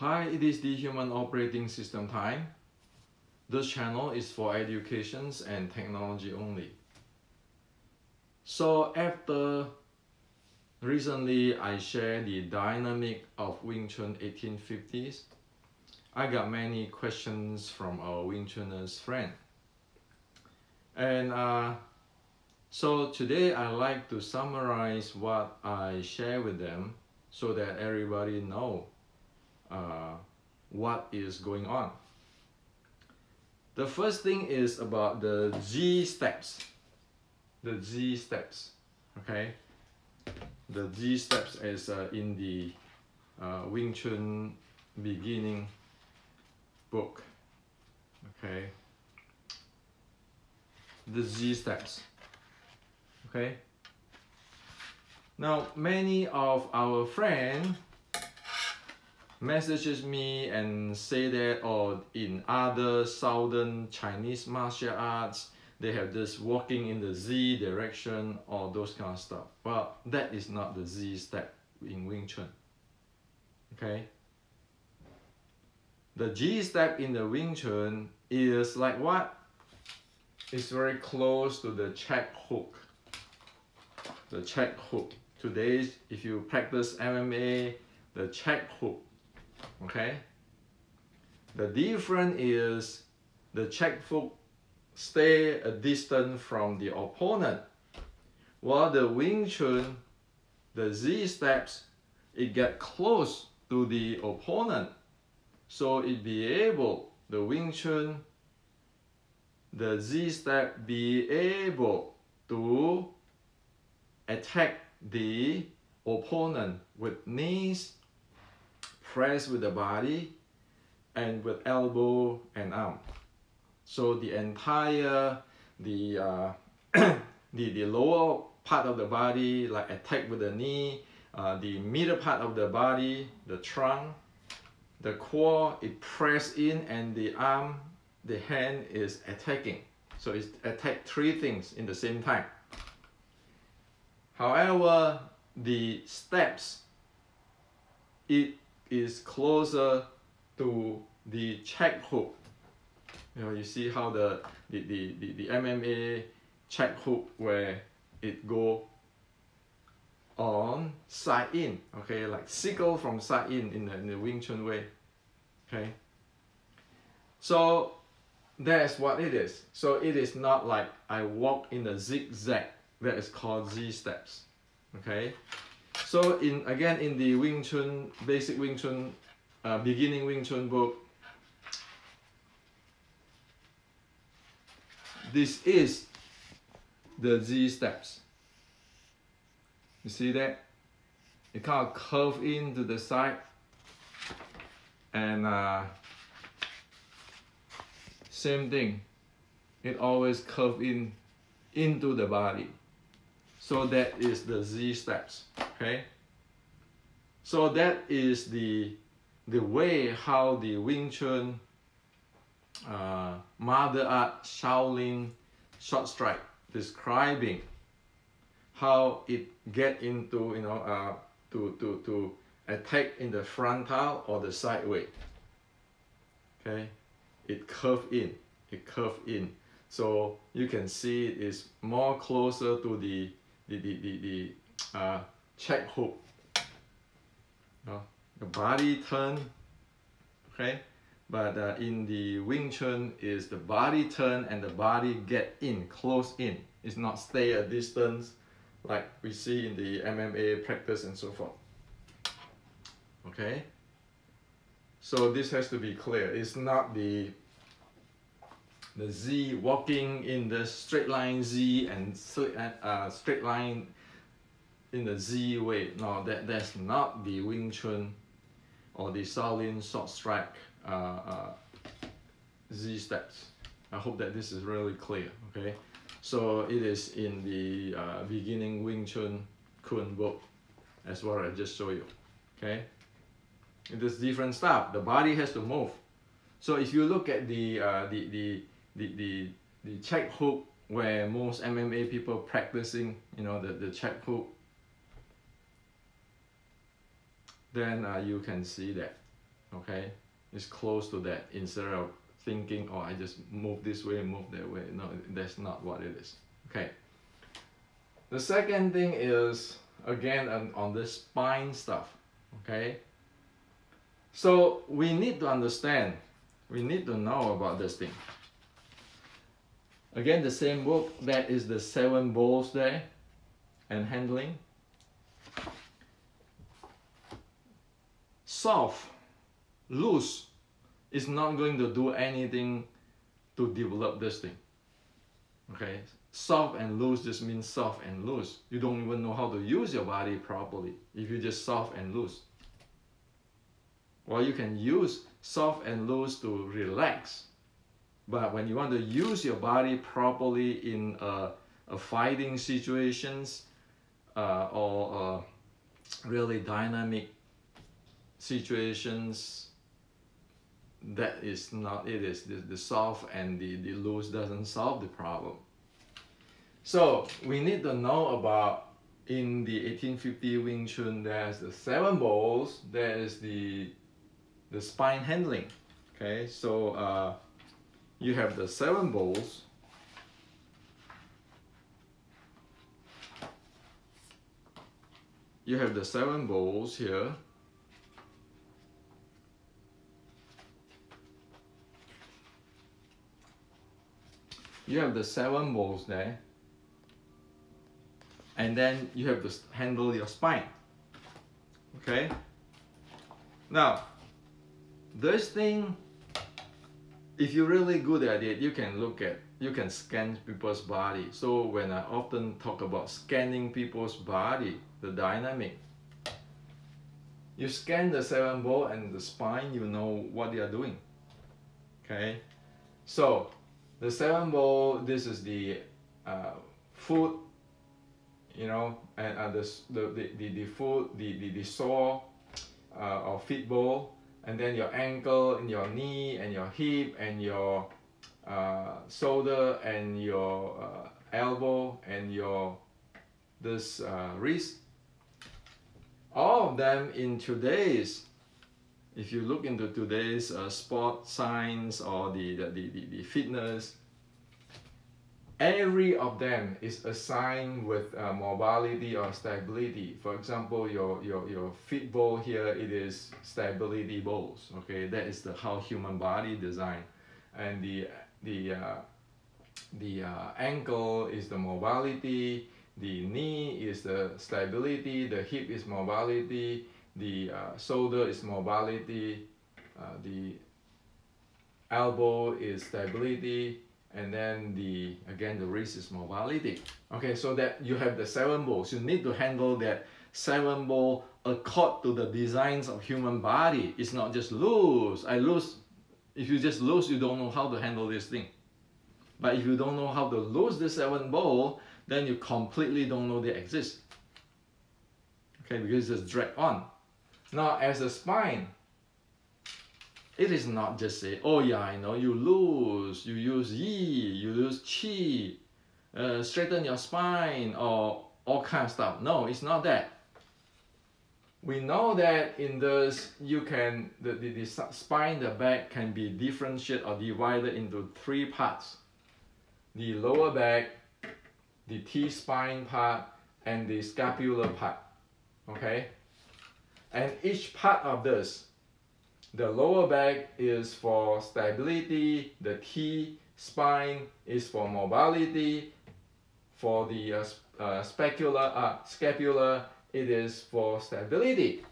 Hi, it is the Human Operating System time. This channel is for educations and technology only. So after recently I shared the dynamic of Wing Chun 1850s, I got many questions from our Wing Chuners friend. And so today I like to summarize what I share with them so that everybody know what is going on. The first thing is about the G steps. The G steps, okay? The G steps is in the Wing Chun beginning book, okay? The G steps, okay? Now, many of our friends messages me and say that in other southern Chinese martial arts they have this walking in the Z direction or those kind of stuff. Well, that is not the Z step in Wing Chun, okay? The G step in the Wing Chun is like what? It's very close to the check hook. The check hook. Today, if you practice MMA, the check hook. Okay, the difference is the check hook stay a distance from the opponent, while the Wing Chun, the Z steps, it get close to the opponent, so it be able, the Wing Chun, the Z step be able to attack the opponent with knees, press with the body, and with elbow and arm. So the entire the lower part of the body, like attack with the knee, the middle part of the body, the trunk, the core, it press in, and the arm, the hand is attacking. So it's attack three things in the same time. However, the steps, it is closer to the check hook. You know, you see how the MMA check hook where it go on side in, okay, like sickle from side in the Wing Chun way, okay. So that's what it is. So it is not like I walk in a zigzag. That is called Z steps, okay. So again in the Wing Chun, basic Wing Chun, beginning Wing Chun book, this is the Z steps. You see that? It kind of curve in to the side, and same thing. It always curve in into the body. So that is the Z steps, okay? So that is the way how the Wing Chun Mother Art Shaolin short strike describing how it get into, you know, to attack in the frontal or the sideway. Okay, it curve in, so you can see it is more closer to the check hook. The body turn, okay, but in the Wing Chun is the body turn and the body get in, close in. It's not stay a distance like we see in the MMA practice and so forth. Okay, so this has to be clear. It's not the Z walking in the straight line Z and straight line in the Z way. No, that's not the Wing Chun or the Shaolin short strike Z steps. I hope that this is really clear, okay? So it is in the beginning Wing Chun Kun book, as what I just showed you, okay? It is different stuff. The body has to move. So if you look at the check hook where most MMA people practicing, you know, the check hook, then you can see that. Okay, it's close to that instead of thinking, oh, I just move this way, move that way. No, that's not what it is. Okay. The second thing is, again, on the spine stuff. Okay. So we need to understand, we need to know about this thing. Again, the same book, that is the 7 balls there and handling. Soft, loose is not going to do anything to develop this thing. Okay, soft and loose just means soft and loose. You don't even know how to use your body properly if you just soft and loose. Well, you can use soft and loose to relax, but when you want to use your body properly in a fighting situations or really dynamic situations, that is not it. Is the soft and the loose doesn't solve the problem. So we need to know about, in the 1850 Wing Chun, there's the 7 balls, there is the spine handling. Okay, so you have the 7 balls. You have the 7 balls here. You have the 7 balls there, and then you have to handle your spine. Okay. Now, this thing, if you're really good at it, you can scan people's body. So when I often talk about scanning people's body, the dynamic, you scan the 7 ball and the spine, you know what they are doing. Okay. So the 7 ball, this is the foot, you know, and the foot, the sole or feet ball, and then your ankle and your knee and your hip and your shoulder and your elbow and your wrist. All of them in today's, if you look into today's sport science or the fitness, every of them is assigned with mobility or stability. For example, your feet ball here, it is stability balls. Okay, that is how human body design, and the ankle is the mobility, the knee is the stability, the hip is mobility, the shoulder is mobility, the elbow is stability, and then the wrist is mobility. Okay, so that you have the 7 balls. You need to handle that 7 ball according to the designs of human body. It's not just loose. If you just loose, you don't know how to handle this thing. But if you don't know how to loose the 7 ball, then you completely don't know they exist. Okay, because it's drag on. Now, as a spine, it is not just say, oh yeah, I know, you lose, you use yi, you use qi, straighten your spine, or all kind of stuff. No, it's not that. We know that in this, you can, the spine, the back can be differentiated or divided into 3 parts. The lower back, the T-spine part, and the scapular part. Okay? And each part of this, the lower back is for stability, the T-spine is for mobility, for the scapular, it is for stability.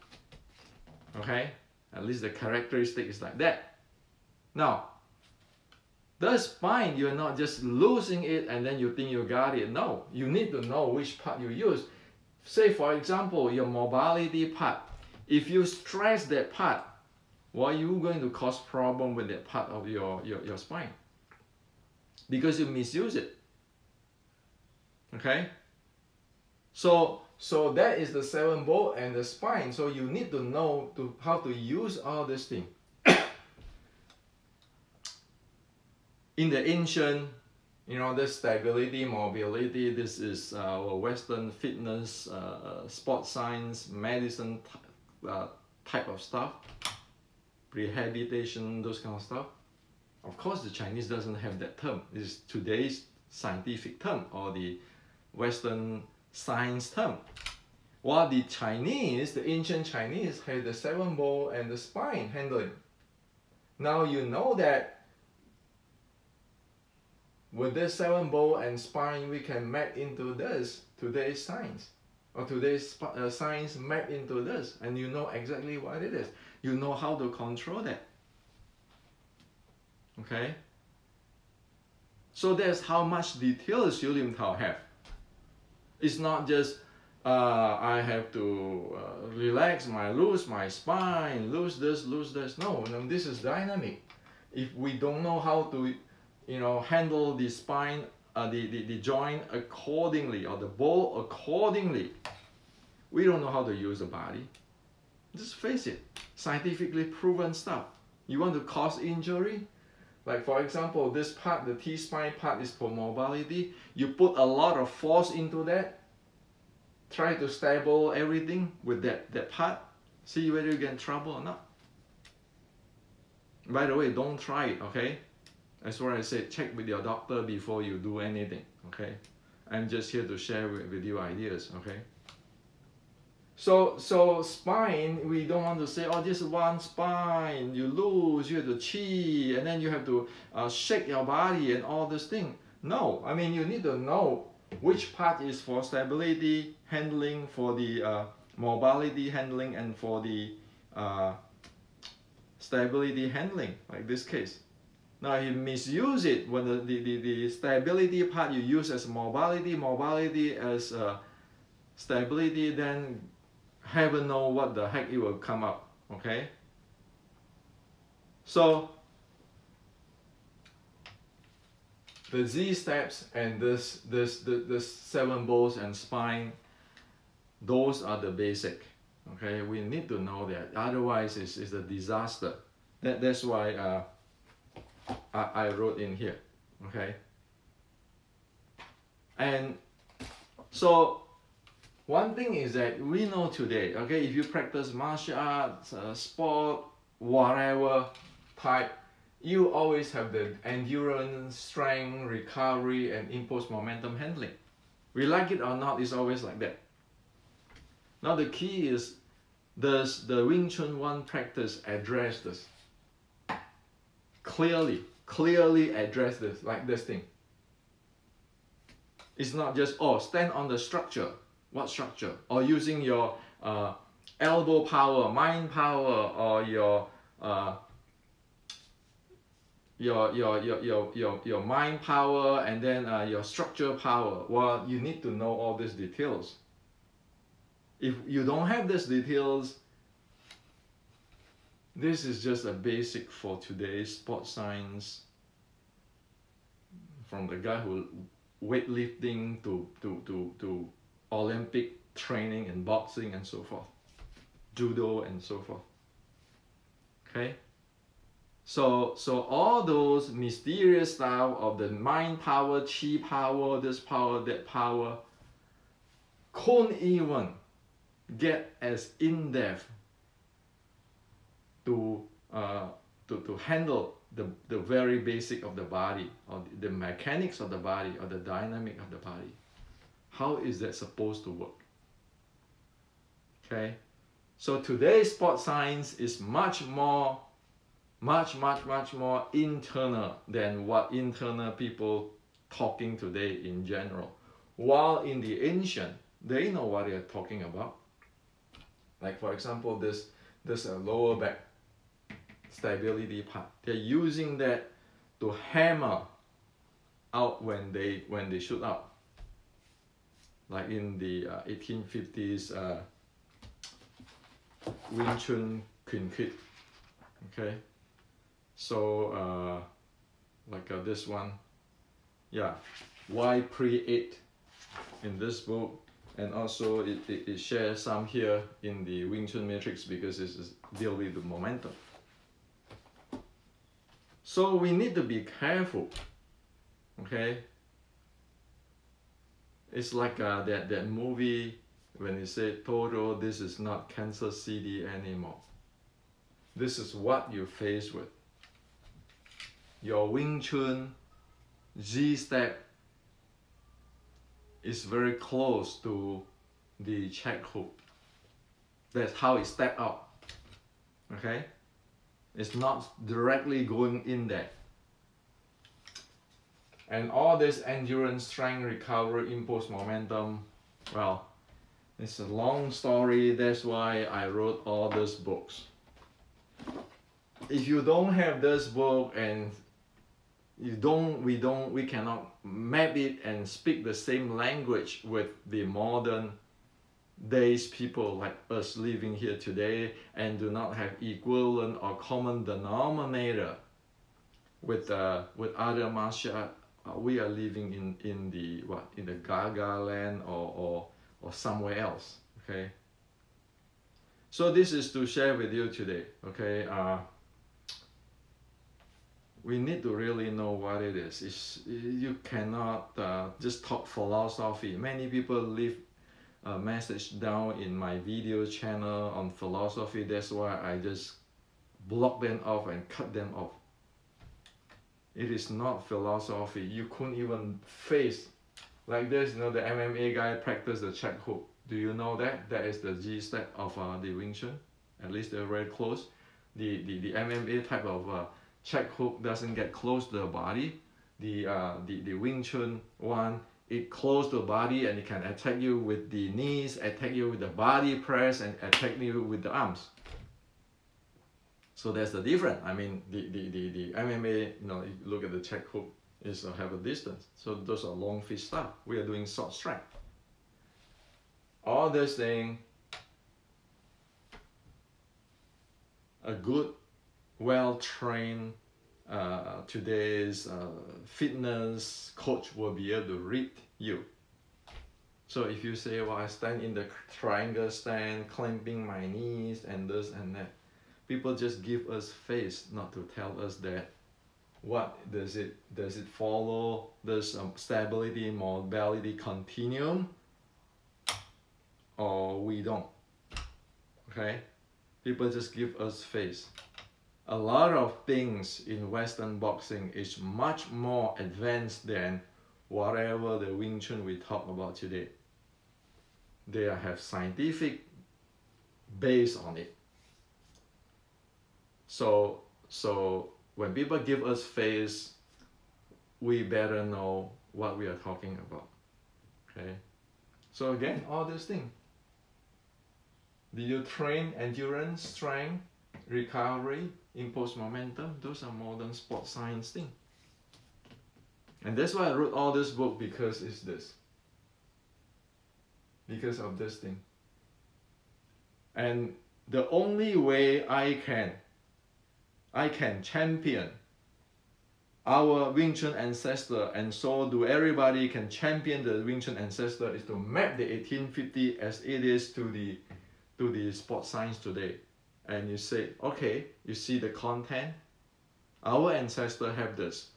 Okay? At least the characteristic is like that. Now, the spine, you're not just losing it and then you think you got it. No, you need to know which part you use. Say, for example, your mobility part. If you stress that part, well, you're going to cause problem with that part of your spine because you misuse it. Okay? So that is the 7 ball and the spine. So you need to know how to use all this thing. In the ancient, you know, this stability, mobility, this is Western fitness, sports science, medicine type of stuff. rehabilitation, those kind of stuff. Of course, the Chinese doesn't have that term. This is today's scientific term or the Western science term. While the Chinese, the ancient Chinese, had the 7-bone and the spine handling. Now you know that with this 7-bone and spine, we can map into this, today's science. Or today's science map into this. And you know exactly what it is. You know how to control that. Okay? So that's how much details Xu Lim Tao have. It's not just I have to relax lose my spine, lose this. No, this is dynamic. If we don't know how to, handle the spine, the joint accordingly, or the bone accordingly, we don't know how to use the body. Just face it, scientifically proven stuff. You want to cause injury? Like for example, this part, the T-spine part is for mobility. You put a lot of force into that. Try to stable everything with that part. See whether you get in trouble or not. By the way, don't try it, okay? That's why I said check with your doctor before you do anything, okay? I'm just here to share with you ideas, okay? So spine, we don't want to say, oh, this one spine, you lose, you have to chi, and then you have to shake your body and all this thing. No, I mean, you need to know which part is for stability handling, for the mobility handling, and for the stability handling, like this case. Now, if you misuse it, when the stability part you use as mobility as stability, then heaven know what the heck it will come up, okay? So, the Z steps and this 7 bones and spine, those are the basic, okay? We need to know that, otherwise it's a disaster. That's why I wrote in here, okay? And so, one thing is that we know today, okay, if you practice martial arts, sport, whatever type, you always have the endurance, strength, recovery, and impulse momentum handling. We like it or not, it's always like that. Now the key is, does the Wing Chun One practice address this? Clearly address this, like this thing. It's not just, oh, stand on the structure. What structure? Or using your elbow power, mind power, or your mind power, and then your structure power. Well, you need to know all these details. If you don't have these details, this is just a basic for today's sports science. From the guy who weightlifting to Olympic training and boxing and so forth, judo and so forth. Okay, so all those mysterious style of the mind power, chi power, this power, that power, couldn't even get as in depth to handle the very basic of the body, or the mechanics of the body, or the dynamic of the body. How is that supposed to work? Okay, so today's sports science is much more internal than what internal people talking today in general. While in the ancient, they know what they're talking about. Like for example, this lower back stability part. They're using that to hammer out when they shoot out. Like in the 1850s Wing Chun Kuen Kit. Okay, so this one, yeah, Why Pre 8 in this book, and also it shares some here in the Wing Chun Matrix, because it deals with the momentum. So we need to be careful, okay? It's like that movie when they say, Toro, this is not Kansas City anymore. this is what you face with. Your Wing Chun Z-step is very close to the check hook. That's how it step out. Okay? It's not directly going in there. And all this endurance, strength, recovery, impulse, momentum, well, it's a long story. That's why I wrote all these books. If you don't have this book and we cannot map it and speak the same language with the modern days people like us living here today and do not have equivalent or common denominator with other martial art. We are living in the Gaga land or somewhere else. Okay, so this is to share with you today. Okay, we need to really know what it is. You cannot just talk philosophy. Many people leave a message down in my video channel on philosophy. That's why I just block them off and cut them off. It is not philosophy. You couldn't even face like this. You know, the MMA guy practice the check hook. Do you know that? That is the G step of the Wing Chun. At least they're very close. The MMA type of check hook doesn't get close to the body. The Wing Chun one, it close to the body and it can attack you with the knees, attack you with the body press, and attack you with the arms. So that's the difference. I mean, the MMA, you know, you look at the check hook, is have a distance. So those are long fist stuff. We are doing short strike. All this thing, a good, well-trained today's fitness coach will be able to read you. So if you say, well, I stand in the triangle stand, clamping my knees and this and that, people just give us face, not to tell us that what does it follow this stability mobility continuum, or we don't. Okay, people just give us face. A lot of things in Western boxing is much more advanced than whatever the Wing Chun we talk about today. They have scientific base on it. So when people give us face, we better know what we are talking about. Okay. So again, all these things. Do you train endurance, strength, recovery, impulse, momentum? Those are modern sports science things. And that's why I wrote all this book, because it's this. Because of this thing. And the only way I can champion our Wing Chun ancestor, and so do everybody can champion the Wing Chun ancestor, is to map the 1850 as it is to the sports science today. And you say, okay, you see the content, our ancestors have this.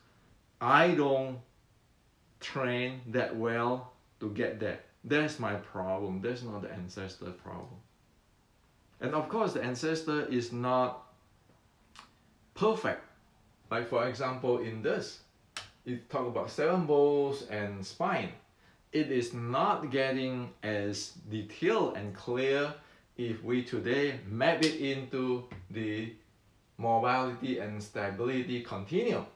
I don't train that well to get there. That's my problem. That's not the ancestor problem. And of course, the ancestor is not perfect. Like for example, in this, you talk about 7 bowls and spine. It is not getting as detailed and clear if we today map it into the mobility and stability continuum.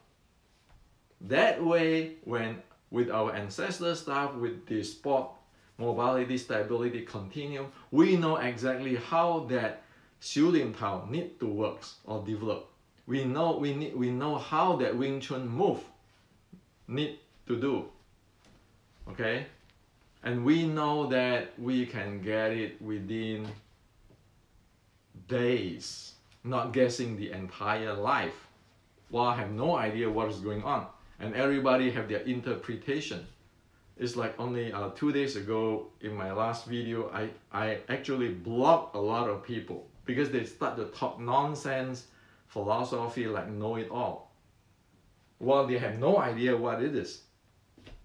That way, when with our ancestor stuff, with the sport mobility stability continuum, we know exactly how that Xiu Lim Tao need to work or develop. We know how that Wing Chun move need to do. Okay? And we know that we can get it within days, not guessing the entire life. Well, I have no idea what is going on. And everybody have their interpretation. It's like only 2 days ago in my last video, I actually blocked a lot of people because they start to talk nonsense philosophy like know-it-all. Well, they have no idea what it is.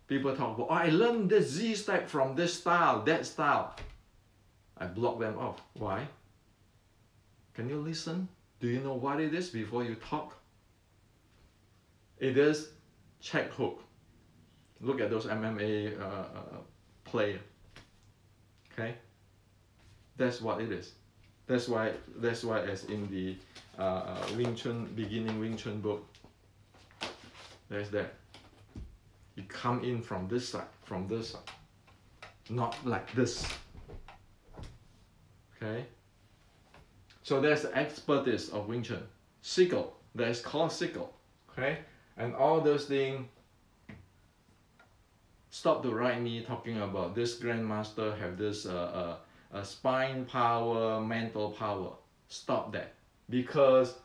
People talk about, oh, I learned this Z step from this style, that style. I block them off. Why? Can you listen? Do you know what it is before you talk? It is check hook. Look at those MMA player. Okay, that's what it is. That's why as in the Wing Chun beginning Wing Chun book, there's that. You come in from this side, not like this. Okay. So there's the expertise of Wing Chun. Sickle, that is called sickle. Okay, and all those things. Stop to write me talking about this grandmaster have this spine power, mental power. Stop that, because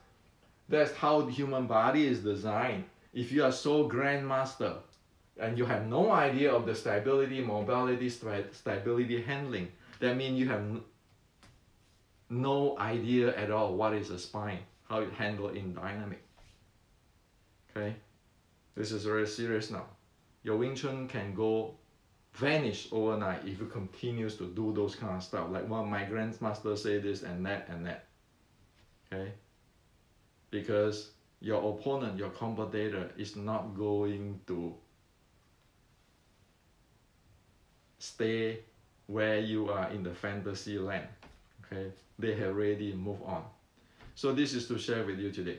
that's how the human body is designed. If you are so grandmaster and you have no idea of the stability, mobility, stability handling, that means you have no idea at all what is a spine, how it handle in dynamic. Okay, this is very serious now. Your Wing Chun can go vanish overnight if you continues to do those kind of stuff. Like one of my grandmasters say this and that and that. Okay, because your opponent, your competitor is not going to stay where you are in the fantasy land. Okay, they have already moved on. So this is to share with you today.